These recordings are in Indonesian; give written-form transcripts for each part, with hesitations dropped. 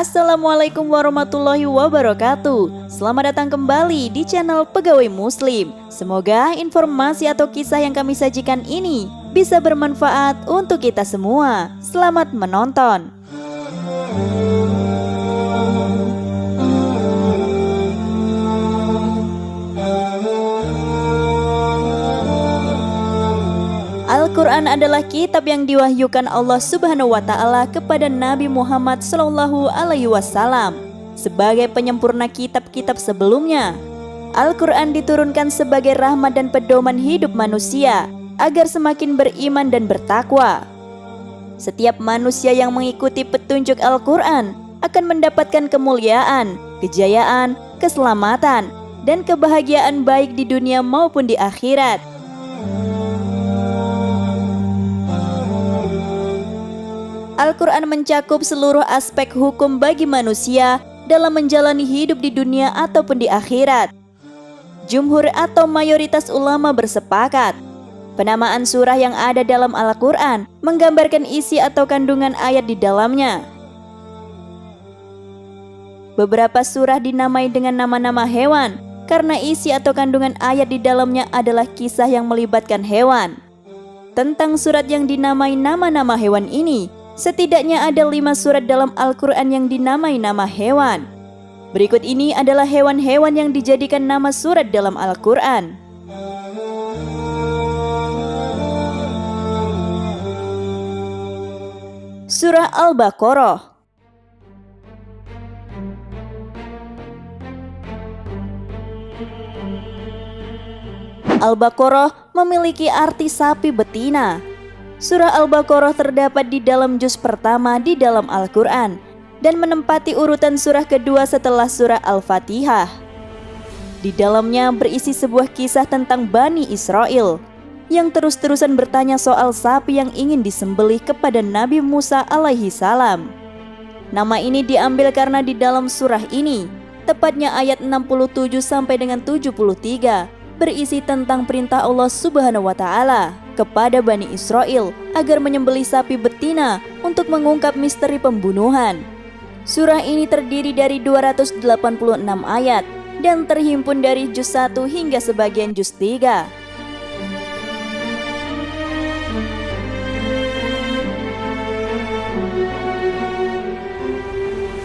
Assalamualaikum warahmatullahi wabarakatuh. Selamat datang kembali di channel Pegawai Muslim. Semoga informasi atau kisah yang kami sajikan ini bisa bermanfaat untuk kita semua. Selamat menonton. Al-Quran adalah kitab yang diwahyukan Allah Subhanahu wa Ta'ala kepada Nabi Muhammad SAW sebagai penyempurna kitab-kitab sebelumnya. Al-Quran diturunkan sebagai rahmat dan pedoman hidup manusia agar semakin beriman dan bertakwa. Setiap manusia yang mengikuti petunjuk Al-Quran akan mendapatkan kemuliaan, kejayaan, keselamatan, dan kebahagiaan baik di dunia maupun di akhirat. Al-Quran mencakup seluruh aspek hukum bagi manusia dalam menjalani hidup di dunia ataupun di akhirat. Jumhur atau mayoritas ulama bersepakat, penamaan surah yang ada dalam Al-Quran menggambarkan isi atau kandungan ayat di dalamnya. Beberapa surah dinamai dengan nama-nama hewan karena isi atau kandungan ayat di dalamnya adalah kisah yang melibatkan hewan. Tentang surat yang dinamai nama-nama hewan ini, setidaknya ada 5 surat dalam Al-Quran yang dinamai nama hewan. Berikut ini adalah hewan-hewan yang dijadikan nama surat dalam Al-Quran. Surah Al-Baqarah. Al-Baqarah memiliki arti sapi betina. Surah Al-Baqarah terdapat di dalam juz pertama di dalam Al-Quran dan menempati urutan surah kedua setelah surah Al-Fatihah. Di dalamnya berisi sebuah kisah tentang Bani Israel yang terus-terusan bertanya soal sapi yang ingin disembelih kepada Nabi Musa alaihi salam. Nama ini diambil karena di dalam surah ini, tepatnya ayat 67 sampai dengan 73, berisi tentang perintah Allah Subhanahu wa Ta'ala kepada Bani Israel agar menyembelih sapi betina untuk mengungkap misteri pembunuhan. Surah ini terdiri dari 286 ayat dan terhimpun dari juz 1 hingga sebagian juz 3.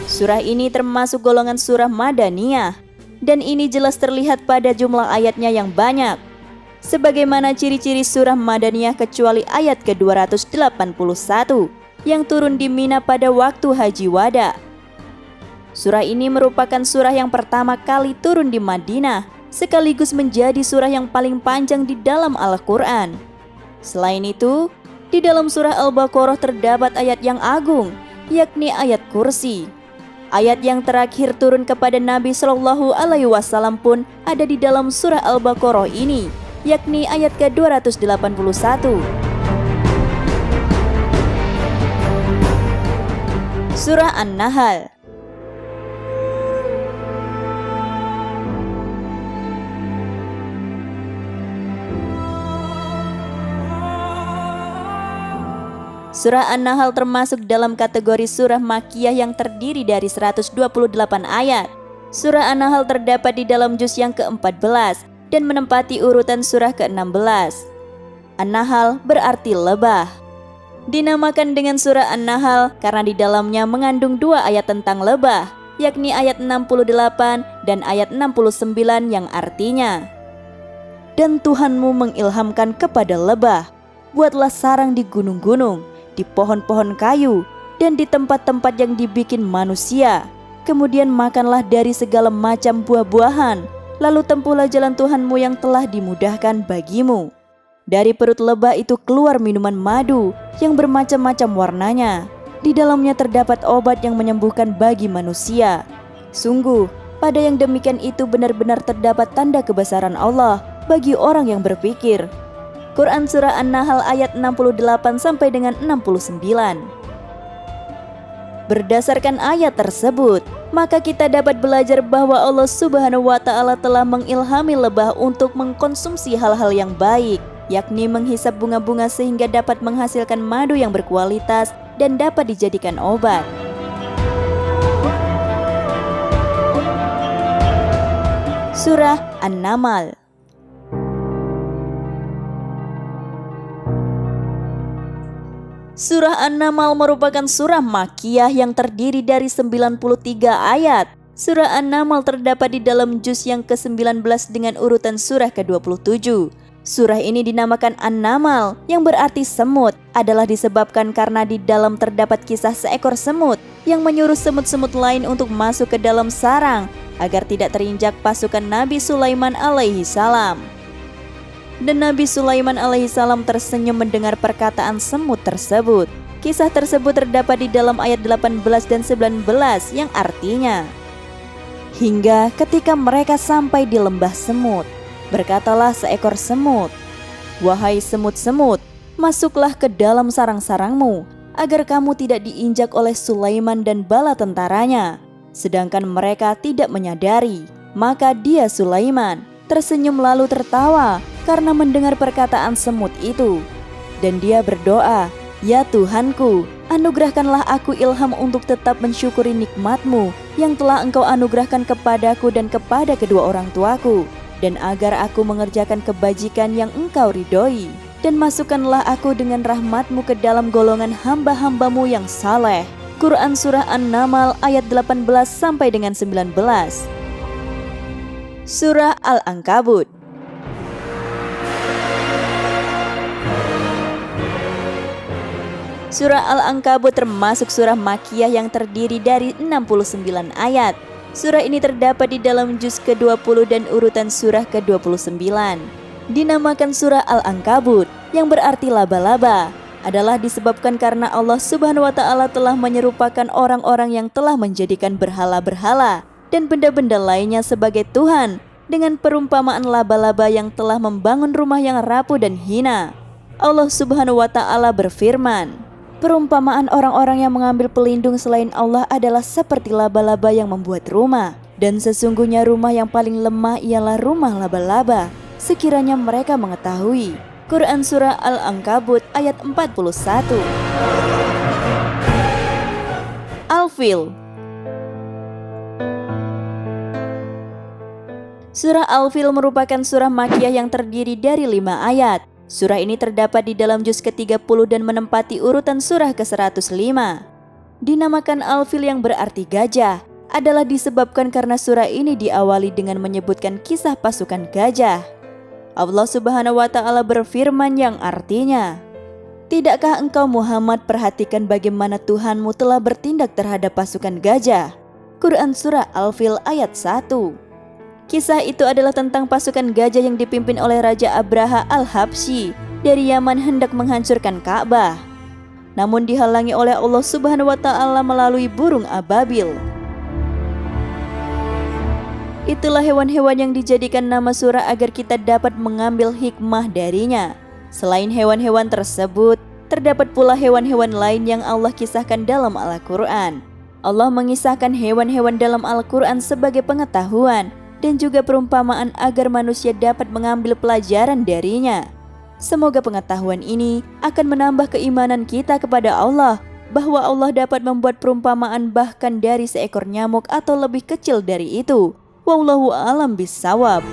Surah ini termasuk golongan surah Madaniyah, dan ini jelas terlihat pada jumlah ayatnya yang banyak. Sebagaimana ciri-ciri surah Madaniyah kecuali ayat ke-281 yang turun di Mina pada waktu Haji Wada. Surah ini merupakan surah yang pertama kali turun di Madinah, sekaligus menjadi surah yang paling panjang di dalam Al-Quran. Selain itu, di dalam surah Al-Baqarah terdapat ayat yang agung, yakni ayat kursi. Ayat yang terakhir turun kepada Nabi SAW pun ada di dalam surah Al-Baqarah ini, yakni ayat ke-281. Surah An-Nahl. Surah An-Nahl termasuk dalam kategori surah Makkiyah yang terdiri dari 128 ayat. Surah An-Nahl terdapat di dalam juz yang ke-14 dan menempati urutan surah ke-16. An-Nahl berarti lebah. Dinamakan dengan surah An-Nahl karena di dalamnya mengandung 2 ayat tentang lebah, yakni ayat 68 dan ayat 69 yang artinya, "Dan Tuhanmu mengilhamkan kepada lebah, buatlah sarang di gunung-gunung, di pohon-pohon kayu, dan di tempat-tempat yang dibikin manusia. Kemudian makanlah dari segala macam buah-buahan, lalu tempuhlah jalan Tuhanmu yang telah dimudahkan bagimu. Dari perut lebah itu keluar minuman madu yang bermacam-macam warnanya. Di dalamnya terdapat obat yang menyembuhkan bagi manusia. Sungguh, pada yang demikian itu benar-benar terdapat tanda kebesaran Allah bagi orang yang berpikir." Quran Surah An-Nahl ayat 68 sampai dengan 69. Berdasarkan ayat tersebut, maka kita dapat belajar bahwa Allah Subhanahu wa Ta'ala telah mengilhami lebah untuk mengkonsumsi hal-hal yang baik, yakni menghisap bunga-bunga sehingga dapat menghasilkan madu yang berkualitas dan dapat dijadikan obat. Surah An-Naml. Surah An-Naml merupakan surah Makkiyah yang terdiri dari 93 ayat. Surah An-Naml terdapat di dalam juz yang ke-19 dengan urutan surah ke-27. Surah ini dinamakan An-Naml yang berarti semut adalah disebabkan karena di dalam terdapat kisah seekor semut yang menyuruh semut-semut lain untuk masuk ke dalam sarang agar tidak terinjak pasukan Nabi Sulaiman alaihi salam. Dan Nabi Sulaiman alaihissalam tersenyum mendengar perkataan semut tersebut. Kisah tersebut terdapat di dalam ayat 18 dan 19 yang artinya, hingga ketika mereka sampai di lembah semut, berkatalah seekor semut, "Wahai semut-semut, masuklah ke dalam sarang-sarangmu, agar kamu tidak diinjak oleh Sulaiman dan bala tentaranya." Sedangkan mereka tidak menyadari, maka dia Sulaiman tersenyum lalu tertawa karena mendengar perkataan semut itu. Dan dia berdoa, "Ya Tuhanku, anugerahkanlah aku ilham untuk tetap mensyukuri nikmat-Mu yang telah Engkau anugerahkan kepadaku dan kepada kedua orang tuaku, dan agar aku mengerjakan kebajikan yang Engkau ridhoi. Dan masukkanlah aku dengan rahmat-Mu ke dalam golongan hamba-hamba-Mu yang saleh." Quran Surah An-Naml ayat 18 sampai dengan 19. Surah Al-Ankabut. Surah Al-Ankabut termasuk surah Makkiyah yang terdiri dari 69 ayat. Surah ini terdapat di dalam juz ke-20 dan urutan surah ke-29. Dinamakan surah Al-Ankabut yang berarti laba-laba adalah disebabkan karena Allah Subhanahu wa Ta'ala telah menyerupakan orang-orang yang telah menjadikan berhala-berhala dan benda-benda lainnya sebagai Tuhan dengan perumpamaan laba-laba yang telah membangun rumah yang rapuh dan hina. Allah Subhanahu wa Ta'ala berfirman, "Perumpamaan orang-orang yang mengambil pelindung selain Allah adalah seperti laba-laba yang membuat rumah, dan sesungguhnya rumah yang paling lemah ialah rumah laba-laba, sekiranya mereka mengetahui." Quran Surah Al-Ankabut ayat 41. Al-Fil. Surah Al-Fil merupakan surah Makkiyah yang terdiri dari 5 ayat. Surah ini terdapat di dalam juz ke-30 dan menempati urutan surah ke-105. Dinamakan Al-Fil yang berarti gajah adalah disebabkan karena surah ini diawali dengan menyebutkan kisah pasukan gajah. Allah Subhanahu wa Ta'ala berfirman yang artinya, "Tidakkah engkau Muhammad perhatikan bagaimana Tuhanmu telah bertindak terhadap pasukan gajah?" Quran Surah Al-Fil ayat 1. Kisah itu adalah tentang pasukan gajah yang dipimpin oleh Raja Abraha Al-Habsyi dari Yaman hendak menghancurkan Ka'bah, namun dihalangi oleh Allah Subhanahu wa Ta'ala melalui burung ababil. Itulah hewan-hewan yang dijadikan nama surah agar kita dapat mengambil hikmah darinya. Selain hewan-hewan tersebut, terdapat pula hewan-hewan lain yang Allah kisahkan dalam Al-Quran. Allah mengisahkan hewan-hewan dalam Al-Quran sebagai pengetahuan dan juga perumpamaan agar manusia dapat mengambil pelajaran darinya. Semoga pengetahuan ini akan menambah keimanan kita kepada Allah, bahwa Allah dapat membuat perumpamaan bahkan dari seekor nyamuk atau lebih kecil dari itu. Wallahu a'lam bishawab.